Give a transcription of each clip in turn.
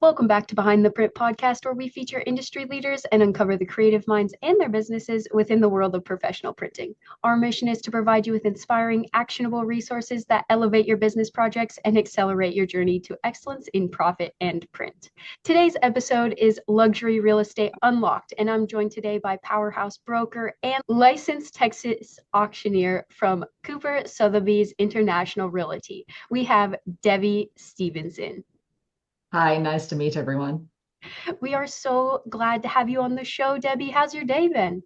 Welcome back to Behind the Print podcast, where we feature industry leaders and uncover the creative minds and their businesses within the world of professional printing. Our mission is to provide you with inspiring, actionable resources that elevate your business projects and accelerate your journey to excellence in profit and print. Today's episode is Luxury Real Estate Unlocked, and I'm joined today by powerhouse broker and licensed Texas auctioneer from Cooper Sotheby's International Realty. We have Debbie Stevenson. Hi, nice to meet everyone. We are so glad to have you on the show, Debbie. How's your day been?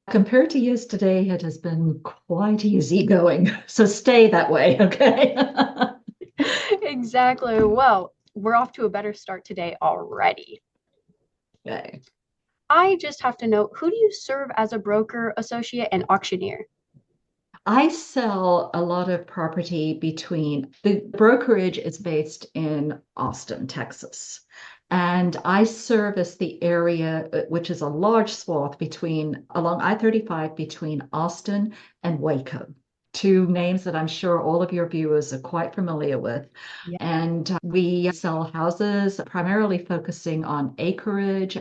Compared to yesterday, it has been quite easy going. So stay that way, okay? Exactly. Well, we're off to a better start today already. Okay. I just have to know, who do you serve as a broker, associate, and auctioneer? I sell a lot of property between the brokerage is based in Austin, Texas. And I service the area, which is a large swath between along I-35 between Austin and Waco. Two names that I'm sure all of your viewers are quite familiar with. Yeah. And we sell houses primarily focusing on acreage,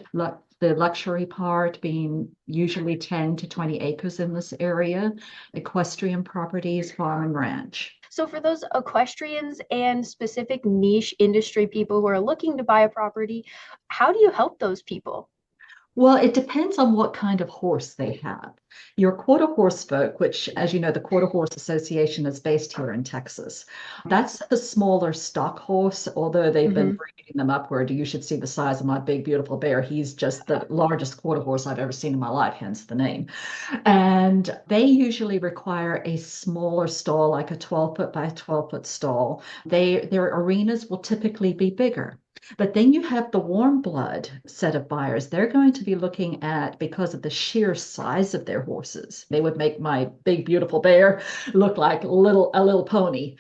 the luxury part being usually 10 to 20 acres in this area, equestrian properties, farm and ranch. So for those equestrians and specific niche industry people who are looking to buy a property, how do you help those people? Well, it depends on what kind of horse they have. Your quarter horse folk, which, as you know, the Quarter Horse Association is based here in Texas. That's the smaller stock horse, although they've been Mhm. breeding them upward. You should see the size of my big, beautiful bear. He's just the largest quarter horse I've ever seen in my life, hence the name. And they usually require a smaller stall, like a 12-foot by 12-foot stall. Their arenas will typically be bigger. But then you have the warm blood set of buyers. They're going to be looking at, because of the sheer size of their horses, they would make my big, beautiful bear look like a little pony.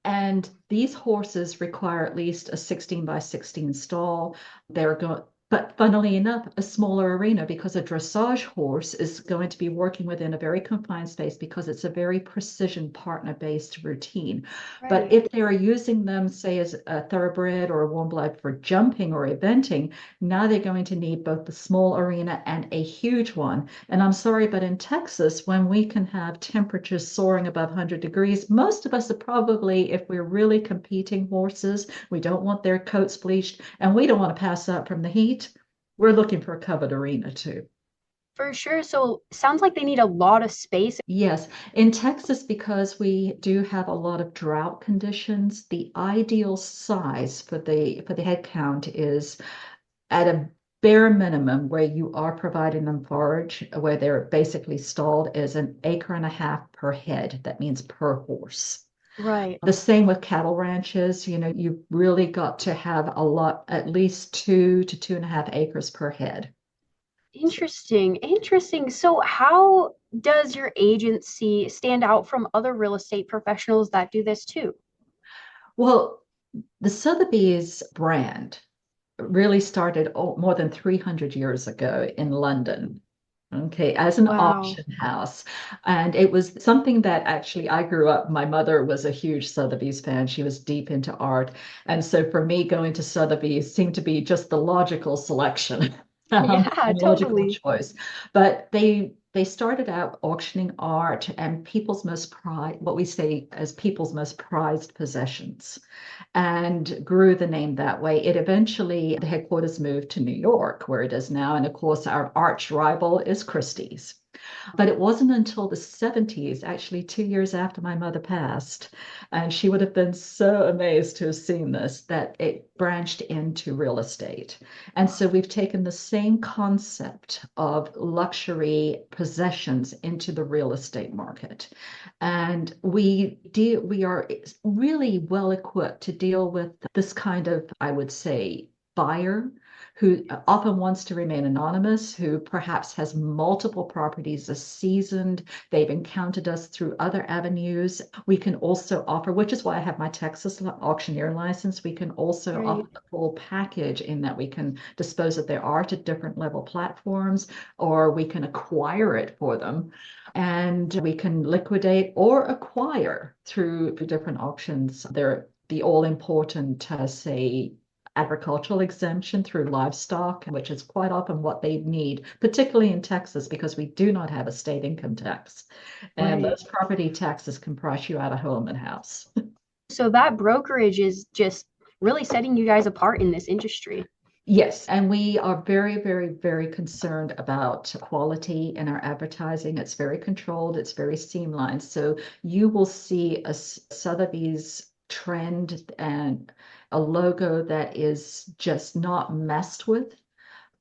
And these horses require at least a 16 by 16 stall. They're going, but funnily enough, a smaller arena because a dressage horse is going to be working within a very confined space because it's a very precision partner-based routine. But Right. if they are using them, say, as a thoroughbred or a warm blood for jumping or eventing, now they're going to need both the small arena and a huge one. And I'm sorry, but in Texas, when we can have temperatures soaring above 100 degrees, most of us are probably, if we're really competing horses, we don't want their coats bleached and we don't want to pass up from the heat. We're looking for a covered arena too. For sure. So sounds like they need a lot of space. Yes, in Texas, because we do have a lot of drought conditions, the ideal size for the head count is at a bare minimum where you are providing them forage, where they're basically stalled, is an acre and a half per head. That means per horse. Right. The same with cattle ranches. You know, you've really got to have a lot, at least 2 to 2.5 acres per head. Interesting. Interesting. So, how does your agency stand out from other real estate professionals that do this too? Well, the Sotheby's brand really started more than 300 years ago in London. Okay, as an Wow. auction house. And it was something that actually I grew up. My mother was a huge Sotheby's fan. She was deep into art. And so for me, going to Sotheby's seemed to be just the logical selection, Yeah, and logical totally. choice. But they started out auctioning art and people's most prized, what we say as people's most prized possessions, and grew the name that way. It eventually, the headquarters moved to New York, where it is now. And of course, our arch rival is Christie's. But it wasn't until the 70s, actually 2 years after my mother passed, and she would have been so amazed to have seen this, that it branched into real estate. And so we've taken the same concept of luxury possessions into the real estate market. And we are really well equipped to deal with this kind of, I would say, buyer who often wants to remain anonymous, who perhaps has multiple properties, is seasoned, they've encountered us through other avenues. We can also offer, which is why I have my Texas auctioneer license, we can also Right. offer the full package in that we can dispose of their art at different level platforms, or we can acquire it for them. And we can liquidate or acquire through different auctions. They're the all important, say, agricultural exemption through livestock, which is quite often what they need, particularly in Texas, because we do not have a state income tax. And Right. those property taxes can price you out of home and house. So that brokerage is just really setting you guys apart in this industry. Yes, and we are very, very, very concerned about quality in our advertising. It's very controlled, it's very streamlined. So you will see a Sotheby's trend and a logo that is just not messed with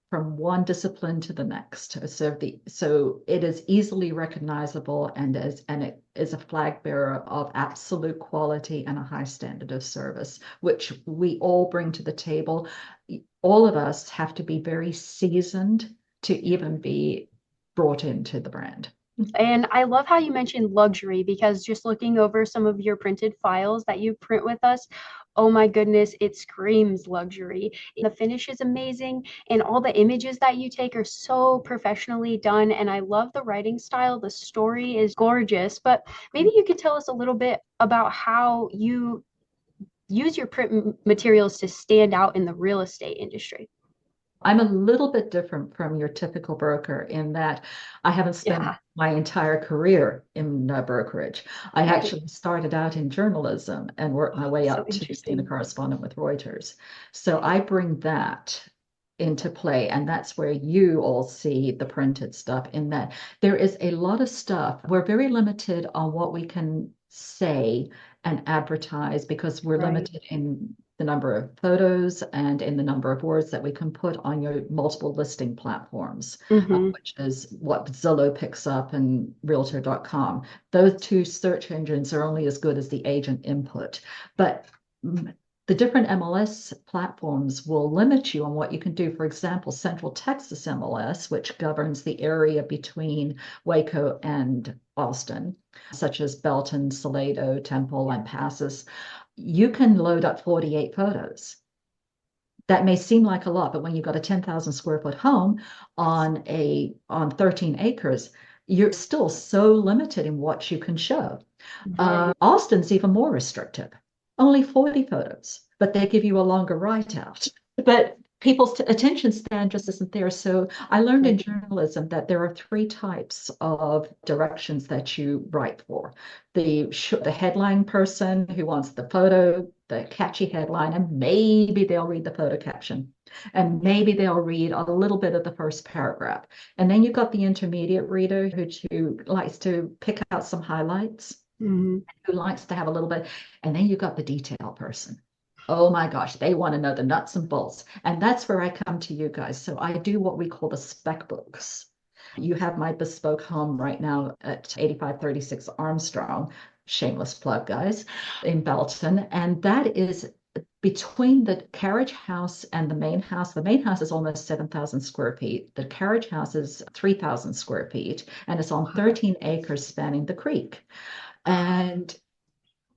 from one discipline to the next. So it is easily recognizable and it is a flag bearer of absolute quality and a high standard of service, which we all bring to the table. All of us have to be very seasoned to even be brought into the brand. And I love how you mentioned luxury because just looking over some of your printed files that you print with us, oh my goodness, it screams luxury. The finish is amazing, and all the images that you take are so professionally done. And I love the writing style. The story is gorgeous. But maybe you could tell us a little bit about how you use your print materials to stand out in the real estate industry. I'm a little bit different from your typical broker in that I haven't spent Yeah, my entire career in brokerage. I right. actually started out in journalism and worked my way So up to being a interesting. correspondent with Reuters. So I bring that into play, and that's where you all see the printed stuff in that there is a lot of stuff. We're very limited on what we can say and advertise because we're Right. limited in the number of photos and in the number of words that we can put on your multiple listing platforms, Hmm. which is what Zillow picks up and Realtor.com. Those two search engines are only as good as the agent input. But the different MLS platforms will limit you on what you can do. For example, Central Texas MLS, which governs the area between Waco and Austin, such as Belton, Salado, Temple, and Passes, you can load up 48 photos. That may seem like a lot, but when you've got a 10,000 square foot home on 13 acres, you're still so limited in what you can show. Right. Austin's even more restrictive, only 40 photos, but they give you a longer write out. But people's attention span just isn't there. So I learned in Right. journalism that there are three types of directions that you write for. The headline person who wants the photo, the catchy headline, and maybe they'll read the photo caption. And maybe they'll read a little bit of the first paragraph. And then you've got the intermediate reader who likes to pick out some highlights, Hmm. who likes to have a little bit, and then you've got the detail person. Oh my gosh, they want to know the nuts and bolts. And that's where I come to you guys. So I do what we call the spec books. You have my bespoke home right now at 8536 Armstrong, shameless plug, guys, in Belton. And that is between the carriage house and the main house. The main house is almost 7,000 square feet. The carriage house is 3,000 square feet, and it's on 13 acres spanning the creek. And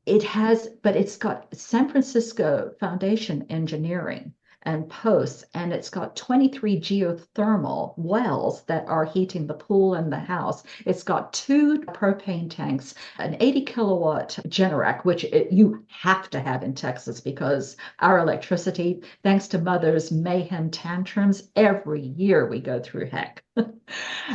but it's got San Francisco Foundation engineering and posts, and it's got 23 geothermal wells that are heating the pool and the house. It's got two propane tanks, an 80 kilowatt Generac, which you have to have in Texas because our electricity, thanks to mother's mayhem tantrums, every year we go through heck.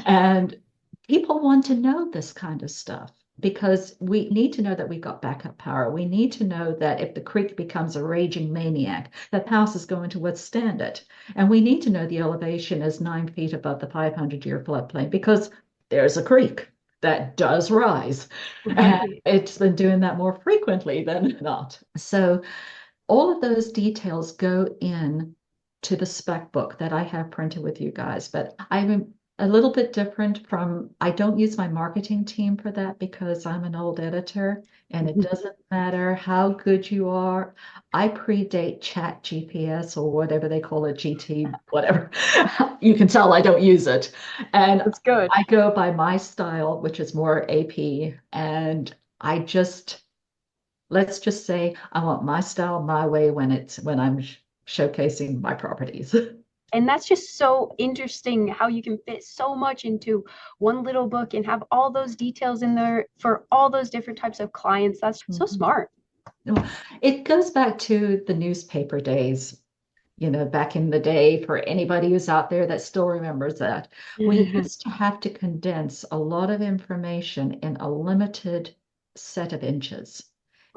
And people want to know this kind of stuff because we need to know that we've got backup power. We need to know that if the creek becomes a raging maniac, that house is going to withstand it. And we need to know the elevation is 9 feet above the 500-year floodplain because there's a creek that does rise. And Right. it's been doing that more frequently than not. So all of those details go in to the spec book that I have printed with you guys. But I'm a little bit different I don't use my marketing team for that because I'm an old editor and it doesn't matter how good you are. I predate Chat GPS or whatever they call it, GT, whatever. You can tell I don't use it. And That's good. I go by my style, which is more AP. And I just let's just say I want my style my way when I'm showcasing my properties. And that's just so interesting how you can fit so much into one little book and have all those details in there for all those different types of clients. That's so Mhm. smart. It goes back to the newspaper days. back in the day, for anybody who's out there that still remembers that, we used to have to condense a lot of information in a limited set of inches.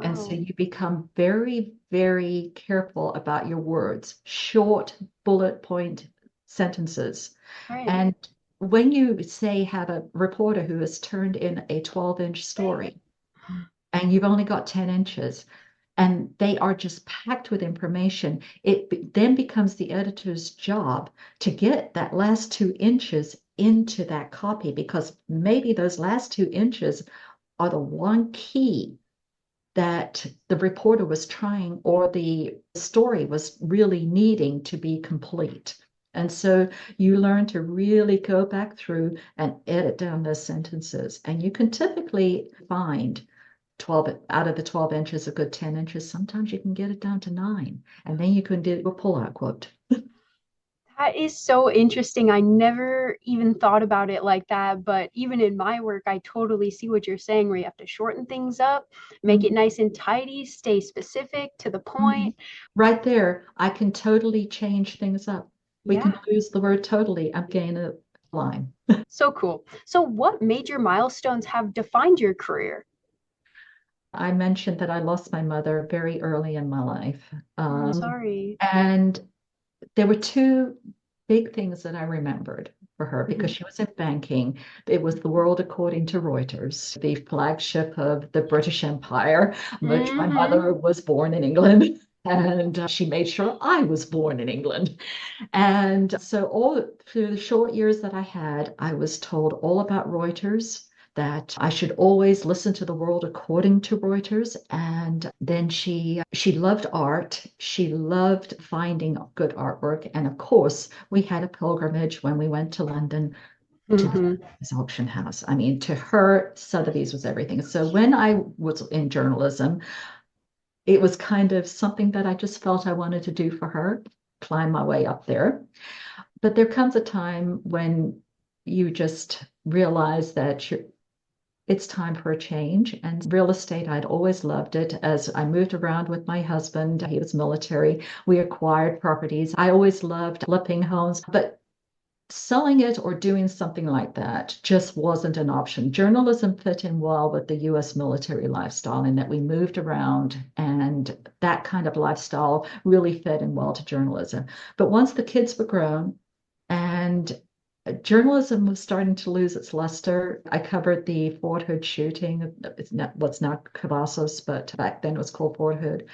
And so Wow. you become very, very careful about your words, short bullet point sentences. Right. And when you say have a reporter who has turned in a 12-inch story and you've only got 10 inches, and they are just packed with information, then becomes the editor's job to get that last 2 inches into that copy, because maybe those last 2 inches are the one key that the reporter was trying, or the story was really needing to be complete. And so you learn to really go back through and edit down those sentences. And you can typically find 12 out of the 12 inches, a good 10 inches. Sometimes you can get it down to 9. And then you can do a pull-out quote. That is so interesting. I never even thought about it like that, but even in my work, I totally see what you're saying, where you have to shorten things up, make it Mhm, nice and tidy, stay specific to the mhm. point. Right there, I can totally change things up. We can Yeah, lose the word totally and gain a line. so cool. So, what major milestones have defined your career? I mentioned that I lost my mother very early in my life. I'm sorry. And there were two big things that I remembered for her, because Mhm. she was in banking. It was the world according to Reuters, the flagship of the British Empire, which my Mhm. mother was born in England. And she made sure I was born in England. And so all through the short years that I had, I was told all about Reuters, that I should always listen to the world according to Reuters. And then she loved art. She loved finding good artwork. And of course, we had a pilgrimage when we went to London to the Mhm. Sotheby's auction house. I mean, to her, Sotheby's was everything. So when I was in journalism, it was kind of something that I just felt I wanted to do for her, climb my way up there. But there comes a time when you just realize that it's time for a change. And real estate, I'd always loved it. As I moved around with my husband, he was military, we acquired properties. I always loved flipping homes, but selling it or doing something like that just wasn't an option. Journalism fit in well with the US military lifestyle, in that we moved around, and that kind of lifestyle really fit in well to journalism. But once the kids were grown and journalism was starting to lose its luster, I covered the Fort Hood shooting. It's not what's now Cavazos, but back then it was called Fort Hood.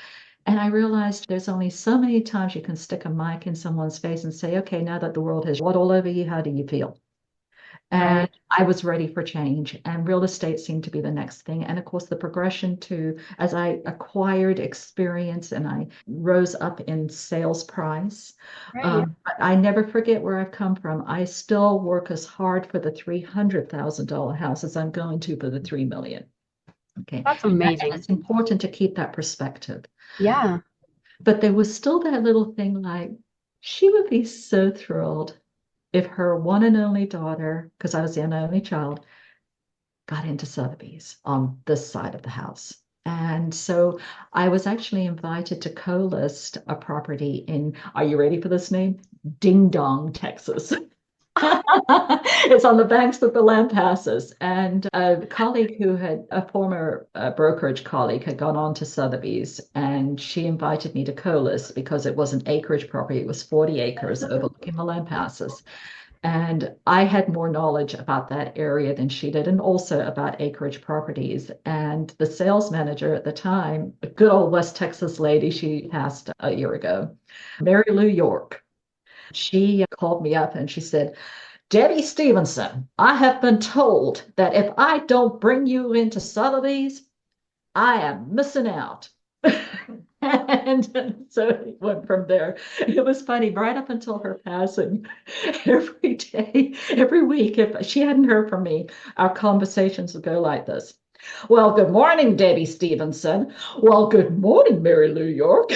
And I realized there's only so many times you can stick a mic in someone's face and say, okay, now that the world has shot all over you, how do you feel? And Right. I was ready for change, and real estate seemed to be the next thing. And of course, the progression to, as I acquired experience and I rose up in sales price, Right. but I never forget where I've come from. I still work as hard for the $300,000 house as I'm going to for the 3 million. Okay. That's And amazing. it's important to keep that perspective. Yeah. But there was still that little thing, like, she would be so thrilled if her one and only daughter, because I was the only child, got into Sotheby's on this side of the house. And so I was actually invited to co-list a property in, are you ready for this name? Ding Dong, Texas. It's on the banks of the Lampasas. And a colleague who had, a former brokerage colleague, had gone on to Sotheby's, and she invited me to co-list because it was an acreage property. It was 40 acres overlooking the Lampasas. And I had more knowledge about that area than she did, and also about acreage properties. And the sales manager at the time, a good old West Texas lady, she passed a year ago, Mary Lou York. She called me up and she said, Debbie Stevenson, I have been told that if I don't bring you into Sotheby's, I am missing out. And so it went from there. It was funny, right up until her passing. Every day, every week, if she hadn't heard from me, our conversations would go like this. Well, good morning, Debbie Stevenson. Well, good morning, Mary Lou York.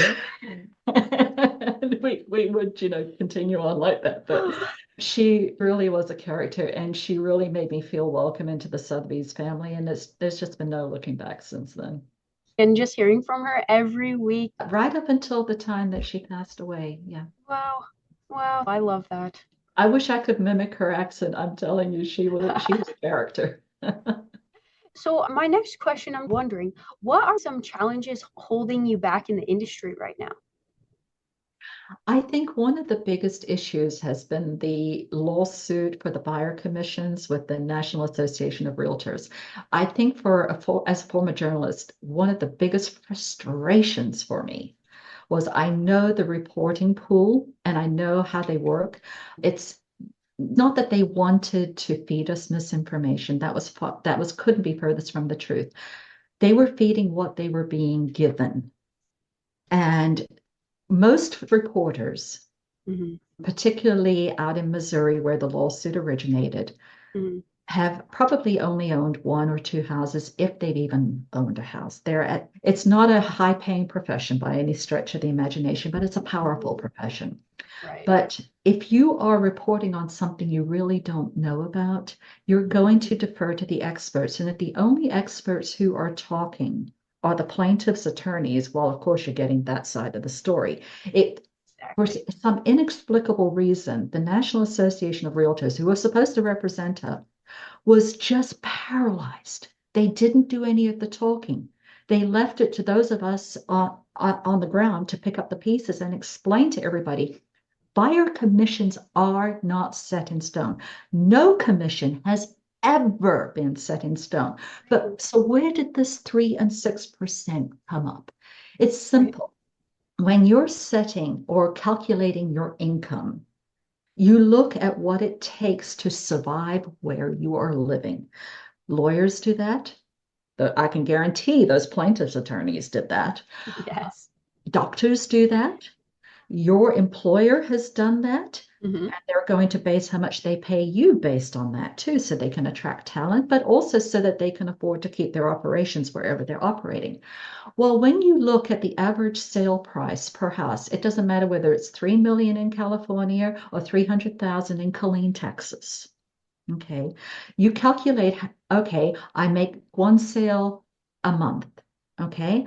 And we would, continue on like that. But she really was a character, and she really made me feel welcome into the Sotheby's family. And there's just been no looking back since then. And just hearing from her every week. Right up until the time that she passed away. Yeah. Wow. Wow. I love that. I wish I could mimic her accent. I'm telling you, she was a character. So my next question, I'm wondering, what are some challenges holding you back in the industry right now? I think one of the biggest issues has been the lawsuit for the buyer commissions with the National Association of Realtors. I think as a former journalist, one of the biggest frustrations for me was I know the reporting pool and I know how they work. It's not that they wanted to feed us misinformation. That was couldn't be furthest from the truth. They were feeding what they were being given. And most reporters, Mm-hmm. particularly out in Missouri where the lawsuit originated, Mm-hmm. have probably only owned one or two houses if they've even owned a house. It's not a high paying profession by any stretch of the imagination, but it's a powerful profession. Right. But if you are reporting on something you really don't know about, you're going to defer to the experts. And if the only experts who are talking are the plaintiff's attorneys, well, of course, you're getting that side of the story. For Exactly. some inexplicable reason, the National Association of Realtors, who was supposed to represent her, was just paralyzed. They didn't do any of the talking. They left it to those of us on the ground to pick up the pieces and explain to everybody buyer commissions are not set in stone. No commission has ever been set in stone. But so where did this 3 and 6% come up? It's Right. simple. When you're setting or calculating your income, you look at what it takes to survive where you are living. Lawyers do that. I can guarantee those plaintiffs' attorneys did that. Yes. Doctors do that. Your employer has done that. Mm-hmm. And they're going to base how much they pay you based on that too, so they can attract talent, but also so that they can afford to keep their operations wherever they're operating. Well, when you look at the average sale price per house, it doesn't matter whether it's 3 million in California or 300,000 in Killeen, Texas. Okay. You calculate, okay, I make one sale a month. Okay.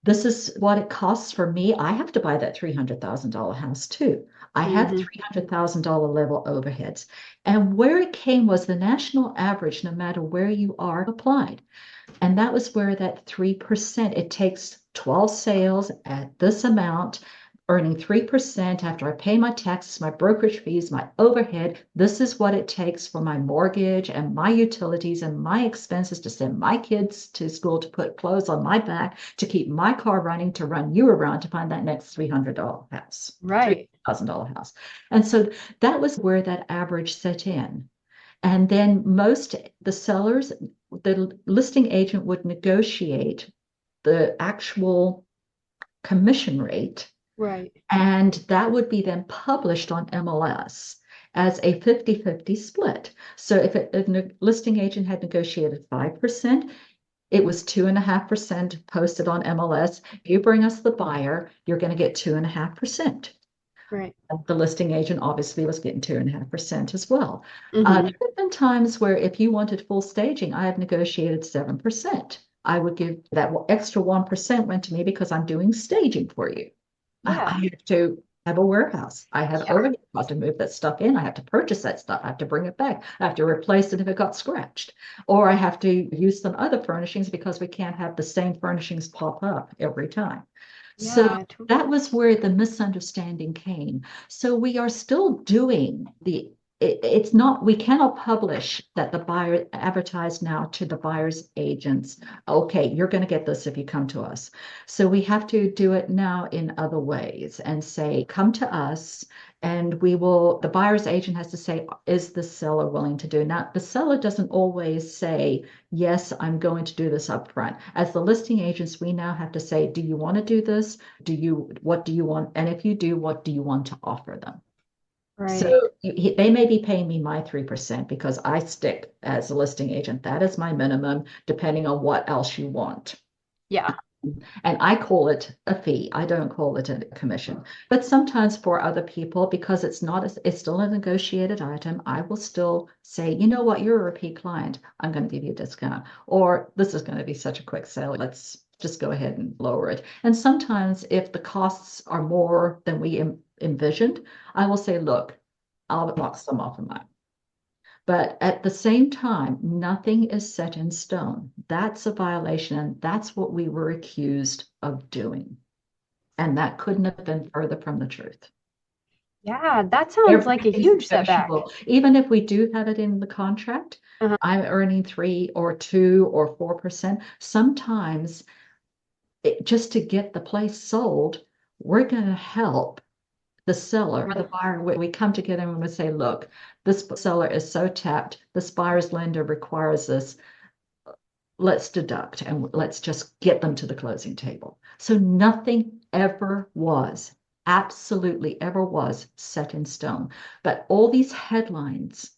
This is what it costs for me. I have to buy that $300,000 house too. I have Mm-hmm. $300,000 level overheads. And where it came was the national average, no matter where you are, applied. And that was where that 3%, it takes 12 sales at this amount, earning 3% after I pay my taxes, my brokerage fees, my overhead. This is what it takes for my mortgage and my utilities and my expenses to send my kids to school, to put clothes on my back, to keep my car running, to run you around to find that next $300 house, Right. $3,000 house. And so that was where that average set in. And then the sellers, the listing agent would negotiate the actual commission rate, Right. and that would be then published on MLS as a 50-50 split. So if a listing agent had negotiated 5%, it was 2.5% posted on MLS. If you bring us the buyer, you're going to get 2.5%. Right. The listing agent obviously was getting 2.5% as well. Mm-hmm. There have been times where if you wanted full staging, I have negotiated 7%. I would give that extra 1% went to me because I'm doing staging for you. I Yeah. have to have a warehouse. I have Yeah. overhead cost to move that stuff in. I have to purchase that stuff. I have to bring it back. I have to replace it if it got scratched. Or I have to use some other furnishings because we can't have the same furnishings pop up every time. So Yeah. that was where the misunderstanding came. So we are still doing it's not, we cannot publish that the buyer advertise now to the buyer's agents. Okay, you're going to get this if you come to us. So we have to do it now in other ways and say, come to us and the buyer's agent has to say, is the seller willing to do? Now, the seller doesn't always say, yes, I'm going to do this up front. As the listing agents, we now have to say, do you want to do this? What do you want? And if you do, what do you want to offer them? Right. So they may be paying me my 3% because I stick as a listing agent. That is my minimum, depending on what else you want. Yeah. And I call it a fee. I don't call it a commission. But sometimes for other people, because it's still a negotiated item, I will still say, you know what, you're a repeat client. I'm going to give you a discount. Or this is going to be such a quick sale. Let's just go ahead and lower it. And sometimes if the costs are more than we envisioned, I will say, look, I'll knock some off of mine. But at the same time, nothing is set in stone. That's a violation, and that's what we were accused of doing. And that couldn't have been further from the truth. Yeah, that sounds like a Everything's huge setback. negotiable. Even if we do have it in the contract, Uh-huh. I'm earning 3 or 2 or 4%. Sometimes just to get the place sold, we're going to help the seller, the buyer. We come together and we say, look, this seller is so tapped, this buyer's lender requires this. Let's deduct and let's just get them to the closing table. So nothing ever was, absolutely ever was set in stone. But all these headlines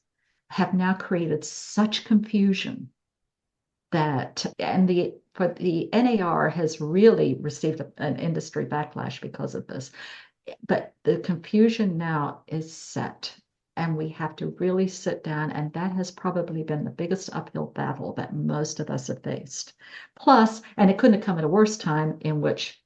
have now created such confusion that, and the NAR has really received an industry backlash because of this. But the confusion now is set, and we have to really sit down, and that has probably been the biggest uphill battle that most of us have faced. Plus, and it couldn't have come at a worse time, in which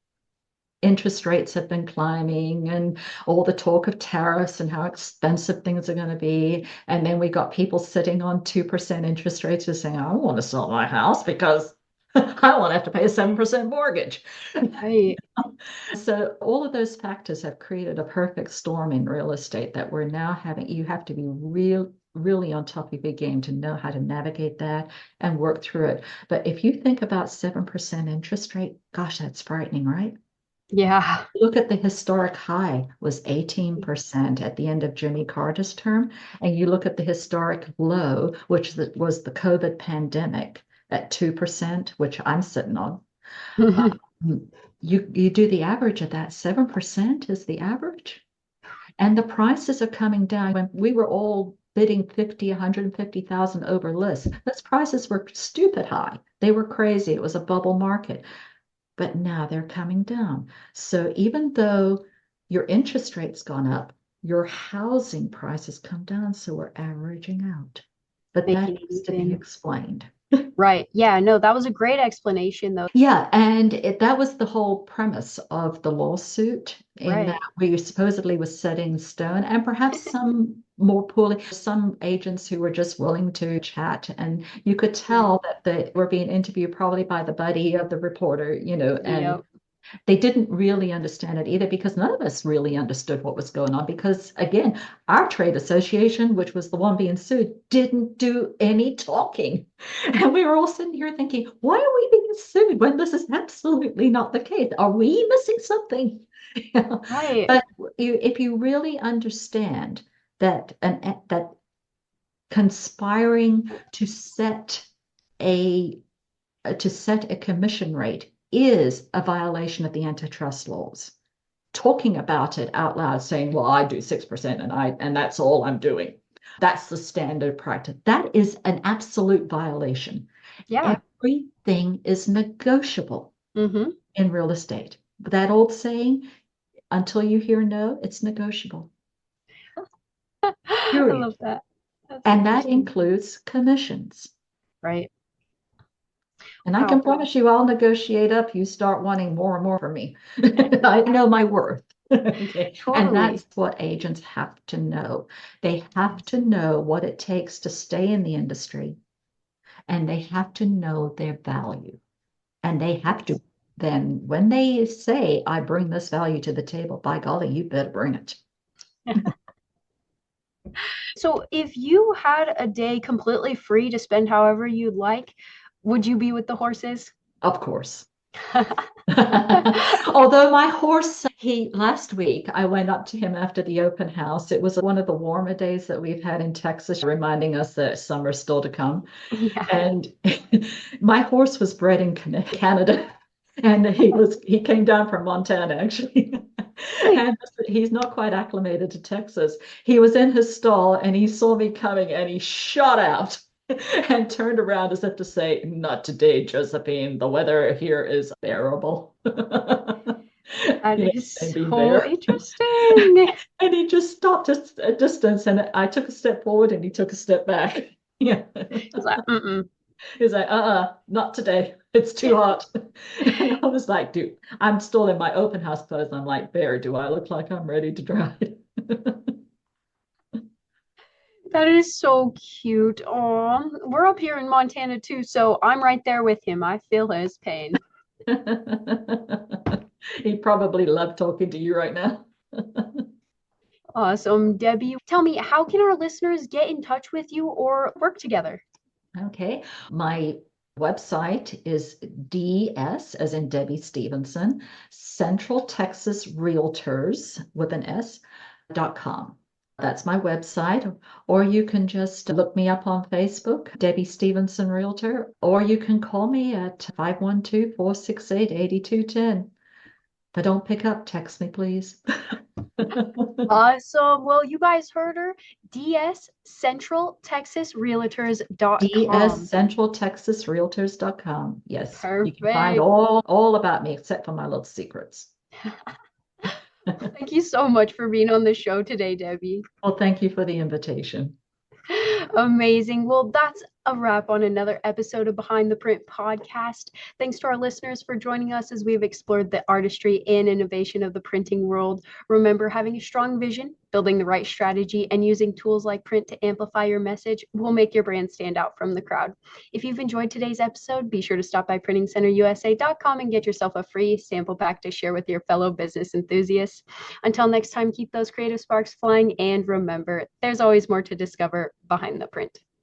interest rates have been climbing and all the talk of tariffs and how expensive things are going to be. And then we got people sitting on 2% interest rates just saying, I don't want to sell my house because I don't want to have to pay a 7% mortgage. Right. So all of those factors have created a perfect storm in real estate that we're now having. You have to be really on top of your game to know how to navigate that and work through it. But if you think about 7% interest rate, gosh, that's frightening, right? Yeah. Look at the historic high was 18% at the end of Jimmy Carter's term, and you look at the historic low, which was the COVID pandemic at 2%, which I'm sitting on. You do the average of that, 7% is the average. And the prices are coming down. When we were all bidding 50, 150,000 over list, those prices were stupid high. They were crazy. It was a bubble market. But now they're coming down. So even though your interest rate's gone up, your housing prices come down. So we're averaging out. But that Making it has to be even. explained. Right. Yeah, no, that was a great explanation though. Yeah, and that was the whole premise of the lawsuit, in that Right. we supposedly was setting in stone, and perhaps some more poorly, some agents who were just willing to chat, and you could tell that they were being interviewed probably by the buddy of the reporter, and Yep. they didn't really understand it either, because none of us really understood what was going on. Because again, our trade association, which was the one being sued, didn't do any talking. And we were all sitting here thinking, why are we being sued when this is absolutely not the case? Are we missing something? Right. But if you really understand that conspiring a to set a commission rate is a violation of the antitrust laws. Talking about it out loud, saying, well, I do 6% and that's all I'm doing. That's the standard practice. That is an absolute violation. Yeah. Everything is negotiable Mm-hmm. in real estate. That old saying, until you hear no, it's negotiable. I Period. love that. That's And that interesting. includes commissions. Right. And I Wow. can promise you, I'll negotiate up. You start wanting more and more from me. I know my worth. Okay. And Totally. that's what agents have to know. They have to know what it takes to stay in the industry, and they have to know their value. And they have to, then when they say, I bring this value to the table, by golly, you better bring it. So if you had a day completely free to spend however you'd like, would you be with the horses? Of course. Although my horse, last week I went up to him after the open house. It was one of the warmer days that we've had in Texas, reminding us that summer's still to come. Yeah. And my horse was bred in Canada, and he came down from Montana actually. And he's not quite acclimated to Texas. He was in his stall and he saw me coming and he shot out and turned around as if to say, not today, Josephine. The weather here is bearable. That Yeah, is and be so there. interesting. And he just stopped at a distance, and I took a step forward and he took a step back. Yeah. It's like, mm-mm. He's like, not today. It's too hot. And I was like, dude, I'm still in my open house clothes. I'm like, Bear, do I look like I'm ready to drive? That is so cute. Oh, we're up here in Montana too, so I'm right there with him. I feel his pain. He probably loved talking to you right now. Awesome. Debbie, tell me, how can our listeners get in touch with you or work together? Okay. My website is DS, as in Debbie Stevenson, Central Texas Realtors with an S.com. That's my website. Or you can just look me up on Facebook, Debbie Stevenson Realtor, or you can call me at 512-468-8210. If I don't pick up, text me, please. Awesome. Well, you guys heard her. DS Central Texas Realtors.com. DSCentralTexasRealtors.com. Yes, you can find Perfect. all about me except for my little secrets. Thank you so much for being on the show today, Debbie. Well, thank you for the invitation. Amazing. Well, that's a wrap on another episode of Behind the Print podcast. Thanks to our listeners for joining us as we've explored the artistry and innovation of the printing world. Remember, having a strong vision, building the right strategy, and using tools like print to amplify your message will make your brand stand out from the crowd. If you've enjoyed today's episode, be sure to stop by printingcenterusa.com and get yourself a free sample pack to share with your fellow business enthusiasts. Until next time, keep those creative sparks flying, and remember, there's always more to discover behind the print.